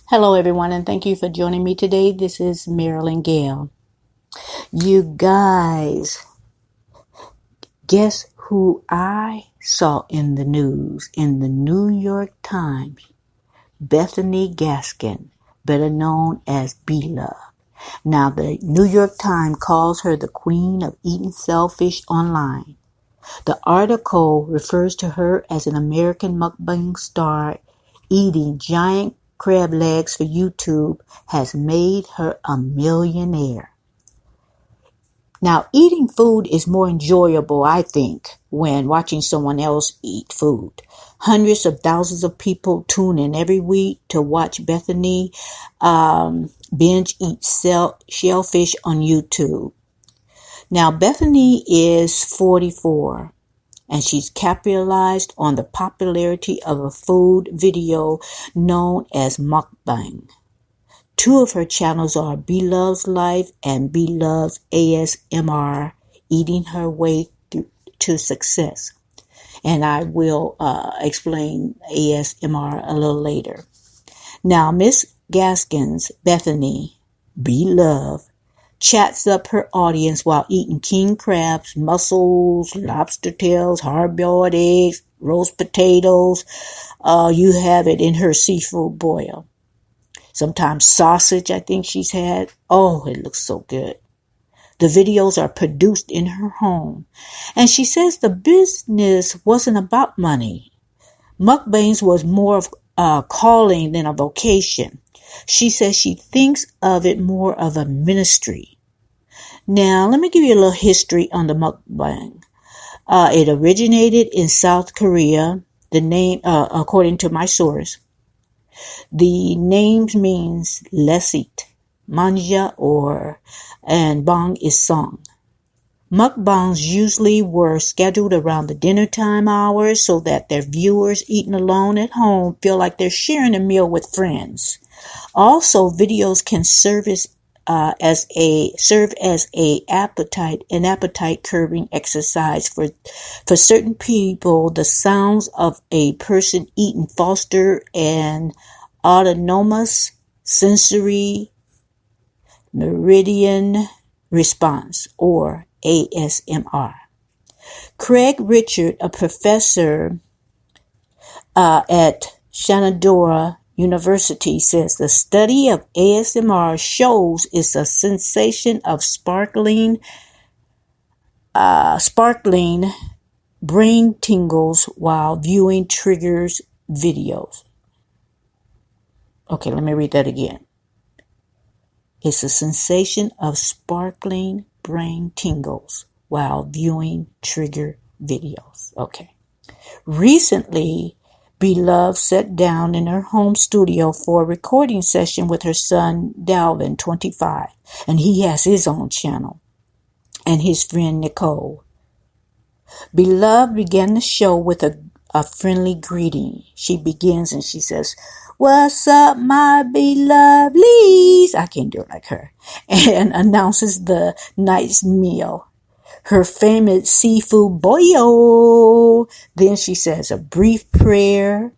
Hello, everyone, and thank you for joining me today. This is Marilyn Gale. You guys, guess who I saw in the news in the New York Times? Bethany Gaskin, better known as Blove. Now, the New York Times calls her the queen of eating shellfish online. The article refers to her as an American mukbang star eating giant crab legs for YouTube has made her a millionaire. Now, eating food is more enjoyable, I think, when watching someone else eat food. Hundreds of thousands of people tune in every week to watch Bethany binge eat shellfish on YouTube. Now, Bethany is 44. And she's capitalized on the popularity of a food video known as mukbang. Two of her channels are Blove's Life and Blove's ASMR, eating her way to success. And I will explain ASMR a little later. Now, Miss Gaskin's Bethany Blove chats up her audience while eating king crabs, mussels, lobster tails, hard-boiled eggs, roast potatoes. You have it in her seafood boil. Sometimes sausage, I think she's had. Oh, it looks so good. The videos are produced in her home. And she says the business wasn't about money. Mukbangs was more of a calling than a vocation. She says she thinks of it more of a ministry. Now, let me give you a little history on the mukbang. It originated in South Korea. The name, according to my source, the name means let's eat, manja and bang is song. Mukbangs usually were scheduled around the dinner time hours so that their viewers eating alone at home feel like they're sharing a meal with friends. Also, videos can serve as an appetite curbing exercise for certain people. The sounds of a person eating foster an autonomous sensory meridian response, or ASMR. Craig Richard, a professor at Shenandoah University, says the study of ASMR shows it's a sensation of sparkling brain tingles while viewing triggers videos. Okay, let me read that again. It's a sensation of sparkling brain tingles while viewing trigger videos. Okay. Recently, Blove sat down in her home studio for a recording session with her son, Dalvin, 25, and he has his own channel, and his friend, Nicole. Blove began the show with a friendly greeting. She begins and she says, "What's up, my beloveds?" I can't do it like her. And announces the night's meal. Her famous seafood boil. Then she says a brief prayer.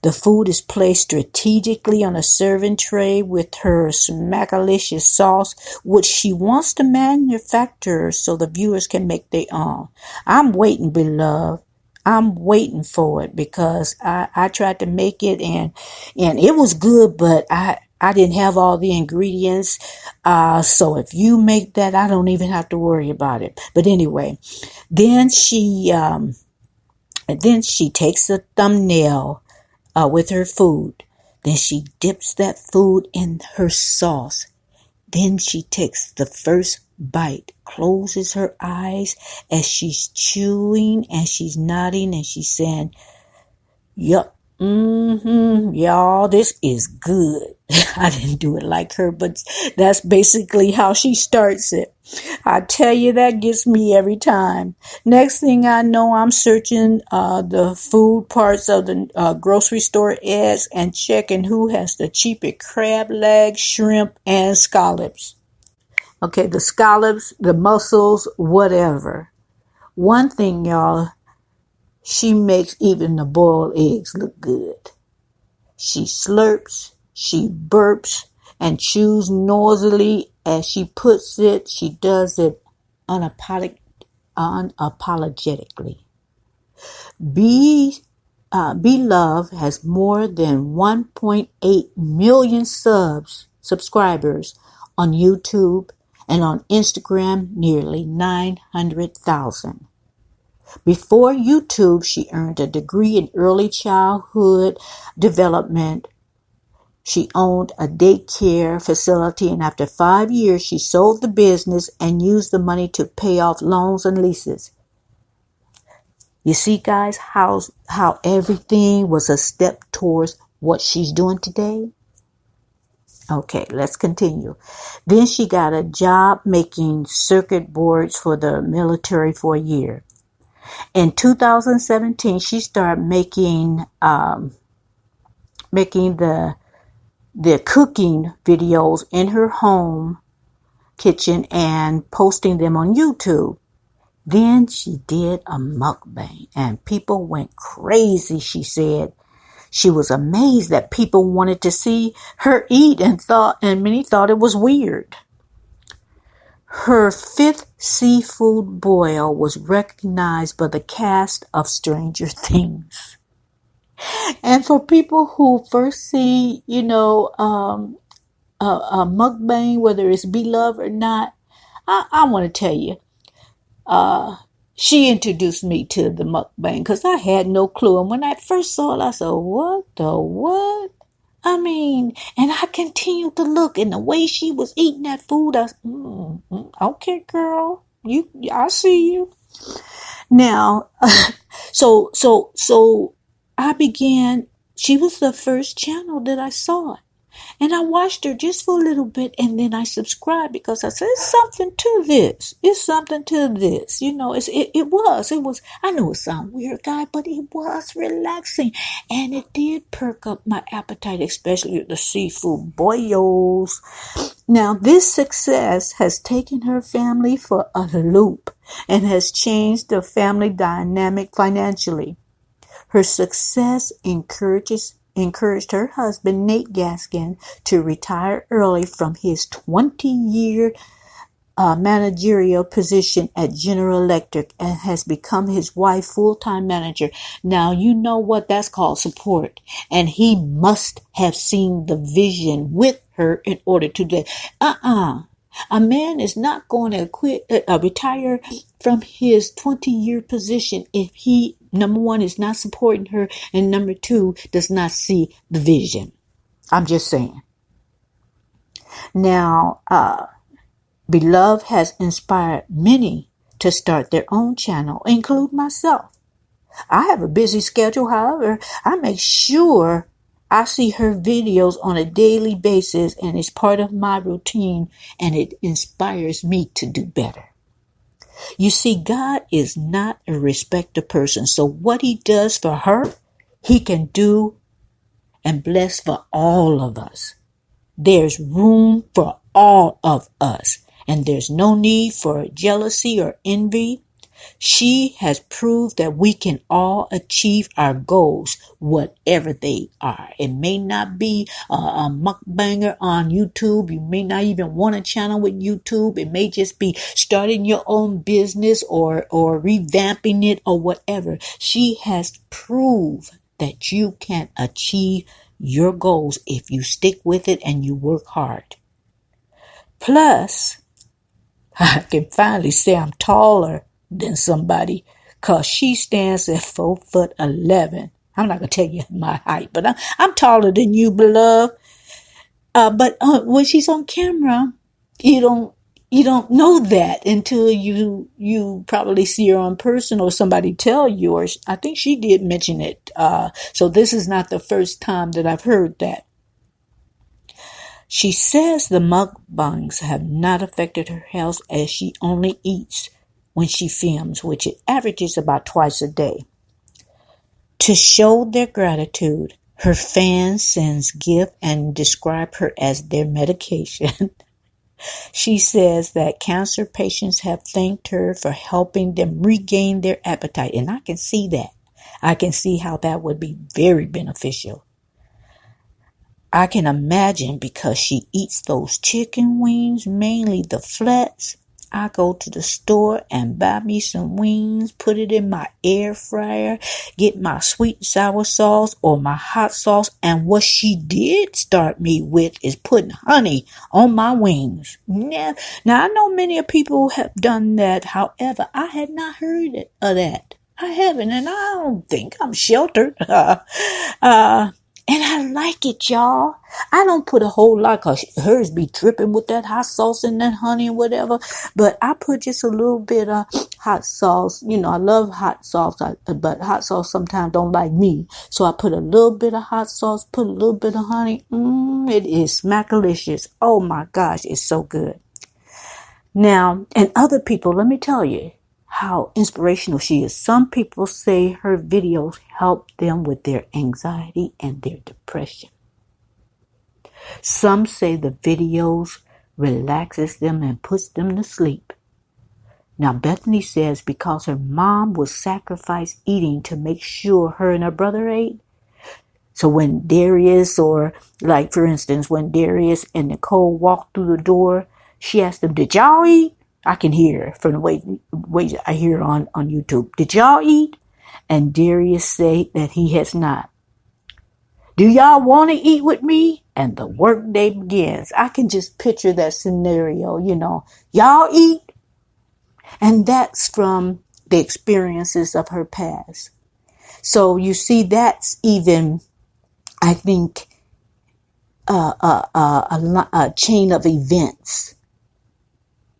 The food is placed strategically on a serving tray with her smackalicious-sauce, which she wants to manufacture so the viewers can make their own. I'm waiting, Blove. I'm waiting for it because I tried to make it and it was good, but I didn't have all the ingredients. So if you make that, I don't even have to worry about it. But anyway, then she takes a thumbnail with her food. Then she dips that food in her sauce. Then she takes the first bite, closes her eyes as she's chewing and she's nodding and she's saying, "Yup. Y'all, this is good." I didn't do it like her, but that's basically how she starts it. I tell you, that gets me every time. Next thing I know, I'm searching the food parts of the grocery store ads and checking who has the cheapest crab legs, shrimp, and scallops. Okay, the scallops, the mussels, whatever. One thing, y'all, she makes even the boiled eggs look good. She slurps, She burps and chews noisily. As she puts it, she does it unapologetically. Blove has more than 1.8 million subscribers on YouTube, and on Instagram nearly 900,000. Before YouTube, she earned a degree in early childhood development. She owned a daycare facility, and after 5 years, she sold the business and used the money to pay off loans and leases. You see, guys, how everything was a step towards what she's doing today? Okay, let's continue. Then she got a job making circuit boards for the military for a year. In 2017, she started making the cooking videos in her home kitchen and posting them on YouTube. Then she did a mukbang and people went crazy, she said. She was amazed that people wanted to see her eat and many thought it was weird. Her 5th seafood boil was recognized by the cast of Stranger Things. And for people who first see, a mukbang, whether it's Blove or not, I want to tell you, she introduced me to the mukbang because I had no clue. And when I first saw it, I said, what the what? I mean, and I continued to look, and the way she was eating that food, I said, okay, girl, I see you. Now, so I began, she was the first channel that I saw. And I watched her just for a little bit, and then I subscribed because I said, it's something to this. It's something to this. It was, I know it sounds weird, guy, but it was relaxing. And it did perk up my appetite, especially with the seafood boils. Now, this success has taken her family for a loop and has changed the family dynamic financially. Her success encouraged her husband, Nat Gaskin, to retire early from his 20-year managerial position at General Electric and has become his wife's full-time manager. Now, you know what? That's called support. And he must have seen the vision with her in order to do that. A man is not going to retire from his 20-year position if he, number one, is not supporting her, and number two, does not see the vision. I'm just saying. Now, Blove has inspired many to start their own channel, include myself. I have a busy schedule, however, I make sure I see her videos on a daily basis, and it's part of my routine, and it inspires me to do better. You see, God is not a respecter of person, so what he does for her, he can do and bless for all of us. There's room for all of us, and there's no need for jealousy or envy. She has proved that we can all achieve our goals, whatever they are. It may not be a mukbanger on YouTube. You may not even want a channel with YouTube. It may just be starting your own business or revamping it or whatever. She has proved that you can achieve your goals if you stick with it and you work hard. Plus, I can finally say I'm taller than somebody, because she stands at 4'11". I'm not gonna tell you my height, but I'm taller than you, Blove. But when she's on camera, you don't know that until you probably see her on person or somebody tell you, or I think she did mention it. So this is not the first time that I've heard that. She says the mukbangs have not affected her health, as she only eats when she films, which it averages about twice a day. To show their gratitude, her fans sends gifts and describe her as their medication. She says that cancer patients have thanked her for helping them regain their appetite, and I can see that. I can see how that would be very beneficial. I can imagine because she eats those chicken wings, mainly the flats. I go to the store and buy me some wings, put it in my air fryer, get my sweet and sour sauce or my hot sauce. And what she did start me with is putting honey on my wings. Now I know many people have done that. However, I had not heard of that. I haven't, and I don't think I'm sheltered. And I like it, y'all. I don't put a whole lot because hers be dripping with that hot sauce and that honey and whatever. But I put just a little bit of hot sauce. You know, I love hot sauce, but hot sauce sometimes don't like me. So I put a little bit of hot sauce, put a little bit of honey. It is smackalicious. Oh my gosh, it's so good. Now, and other people, let me tell you how inspirational she is. Some people say her videos help them with their anxiety and their depression. Some say the videos relaxes them and puts them to sleep. Now, Bethany says because her mom would sacrifice eating to make sure her and her brother ate. So when Darius, or like for instance, when Darius and Nicole walked through the door, she asked them, "Did y'all eat?" I can hear from the way I hear on YouTube. "Did y'all eat?" And Darius said that he has not. "Do y'all want to eat with me?" And the workday begins. I can just picture that scenario, y'all eat? And that's from the experiences of her past. So you see, that's even, I think, a chain of events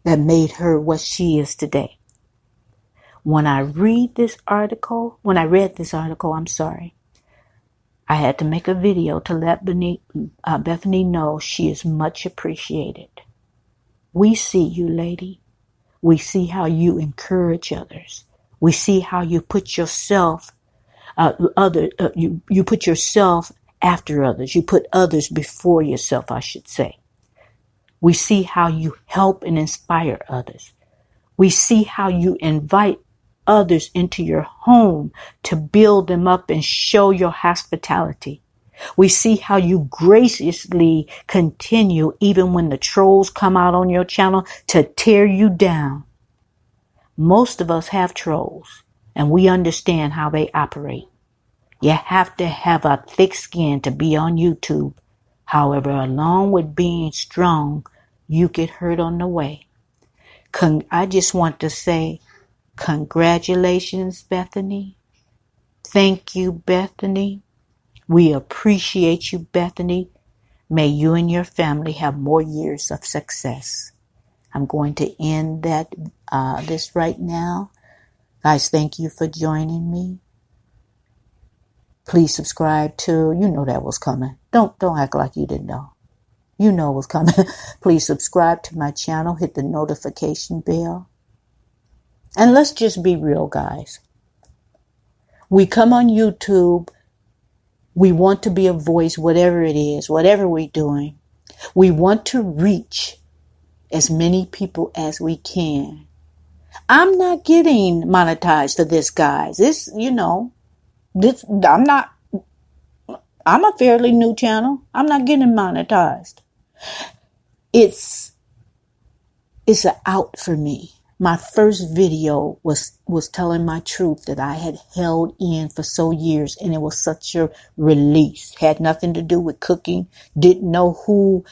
that made her what she is today. When I read this article, I had to make a video to let Bethany know she is much appreciated. We see you, lady. We see how you encourage others. We see how you put yourself, you put yourself after others. You put others before yourself, I should say. We see how you help and inspire others. We see how you invite others into your home to build them up and show your hospitality. We see how you graciously continue even when the trolls come out on your channel to tear you down. Most of us have trolls, and we understand how they operate. You have to have a thick skin to be on YouTube. However, along with being strong, you get hurt on the way. I just want to say, congratulations, Bethany. Thank you, Bethany. We appreciate you, Bethany. May you and your family have more years of success. I'm going to end this right now. Guys, thank you for joining me. Please subscribe to, that was coming. Don't act like you didn't know. You know what's coming. Please subscribe to my channel. Hit the notification bell. And let's just be real, guys. We come on YouTube. We want to be a voice, whatever it is, whatever we're doing. We want to reach as many people as we can. I'm not getting monetized for this, guys. I'm a fairly new channel. I'm not getting monetized. It's an out for me. My first video was telling my truth that I had held in for so years, and it was such a release. Had nothing to do with cooking. Didn't know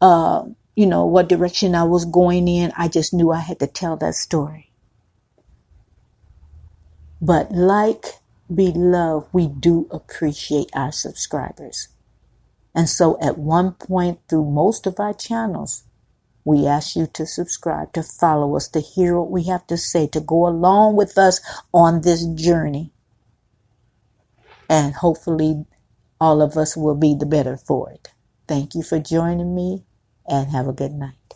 what direction I was going in. I just knew I had to tell that story. But Beloved, we do appreciate our subscribers. And so at one point through most of our channels, we ask you to subscribe, to follow us, to hear what we have to say, to go along with us on this journey. And hopefully all of us will be the better for it. Thank you for joining me, and have a good night.